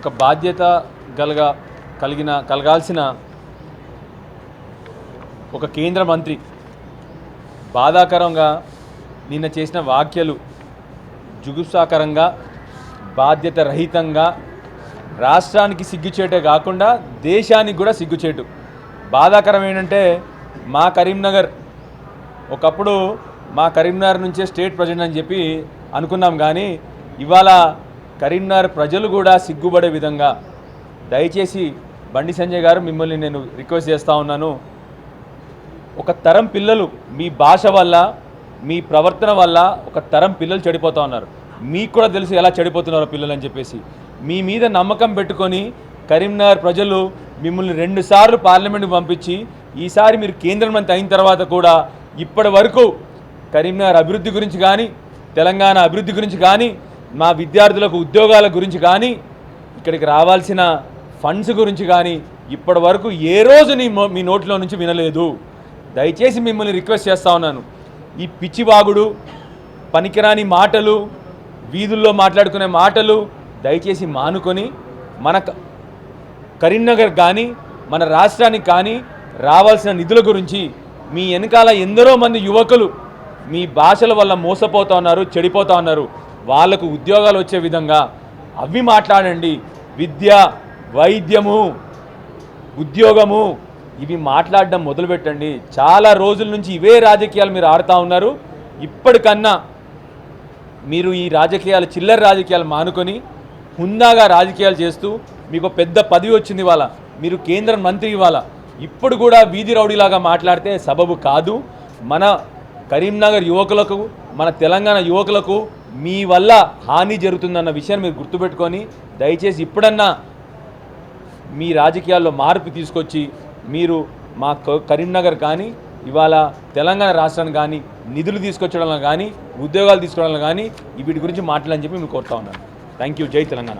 ఒక బాధ్యత కలగాల్సిన ఒక కేంద్ర మంత్రి బాధాకరంగా నిన్న చేసిన వ్యాఖ్యలు జుగుప్సాకరంగా బాధ్యత రహితంగా రాష్ట్రానికి సిగ్గుచేటే కాకుండా దేశానికి కూడా సిగ్గుచేటు. బాధాకరం ఏంటంటే మా కరీంనగర్ ఒకప్పుడు మా కరీంనగర్ నుంచే స్టేట్ ప్రెసిడెంట్ అని చెప్పి అనుకున్నాం, కానీ ఇవాళ కరీంనగర్ ప్రజలు కూడా సిగ్గుపడే విధంగా దయచేసి బండి సంజయ్ గారు మిమ్మల్ని నేను రిక్వెస్ట్ చేస్తూ ఉన్నాను. ఒక తరం పిల్లలు మీ భాష వల్ల మీ ప్రవర్తన వల్ల ఒక తరం పిల్లలు చెడిపోతూ ఉన్నారు. మీకు కూడా తెలుసు ఎలా చెడిపోతున్నారో పిల్లలు అని చెప్పేసి. మీ మీద నమ్మకం పెట్టుకొని కరీంనగర్ ప్రజలు మిమ్మల్ని 2 సార్లు పార్లమెంట్కి పంపించి ఈసారి మీరు కేంద్ర మంత్రి అయిన తర్వాత కూడా ఇప్పటి వరకు కరీంనగర్ అభివృద్ధి గురించి కానీ తెలంగాణ అభివృద్ధి గురించి కానీ మా విద్యార్థులకు ఉద్యోగాల గురించి కానీ ఇక్కడికి రావాల్సిన ఫండ్స్ గురించి కానీ ఇప్పటి వరకు ఏ రోజు మీ నోట్లో నుంచి వినలేదు. దయచేసి మిమ్మల్ని రిక్వెస్ట్ చేస్తూ ఉన్నాను. ఈ పిచ్చివాగుడు పనికిరాని మాటలు వీధుల్లో మాట్లాడుకునే మాటలు దయచేసి మానుకొని మన కరీంనగర్ కానీ మన రాష్ట్రానికి కానీ రావాల్సిన నిధుల గురించి మీ వెనకాల ఎందరో మంది యువకులు మీ భాషల వల్ల మోసపోతూ ఉన్నారు, చెడిపోతూ ఉన్నారు. వాళ్లకు ఉద్యోగాలు వచ్చే విధంగా అవి మాట్లాడండి. విద్య, వైద్యము, ఉద్యోగము ఇవి మాట్లాడడం మొదలుపెట్టండి. చాలా రోజుల నుంచి ఇవే రాజకీయాలు మీరు ఆడుతూ ఉన్నారు. ఇప్పటికన్నా మీరు ఈ రాజకీయాలు చిల్లర రాజకీయాలు మానుకొని హుందాగా రాజకీయాలు చేస్తూ మీకు పెద్ద పదవి వచ్చింది ఇవాళ, మీరు కేంద్ర మంత్రి ఇవాళ, ఇప్పుడు కూడా వీధి రౌడీలాగా మాట్లాడితే సబబు కాదు. మన కరీంనగర్ యువకులకు మన తెలంగాణ యువకులకు మీ వల్ల హాని జరుగుతుందన్న విషయాన్ని మీరు గుర్తుపెట్టుకొని దయచేసి ఇప్పుడన్నా మీ రాజకీయాల్లో మార్పు తీసుకొచ్చి మీరు మా కరీంనగర్ కానీ ఇవాళ తెలంగాణ రాష్ట్రానికి కానీ నిధులు తీసుకొచ్చడంలో కానీ ఉద్యోగాలు తీసుకోవడంలో కానీ వీటి గురించి మాట్లాడని చెప్పి మేము కోరుతా ఉన్నాను. Thank you. జై తెలంగాణ.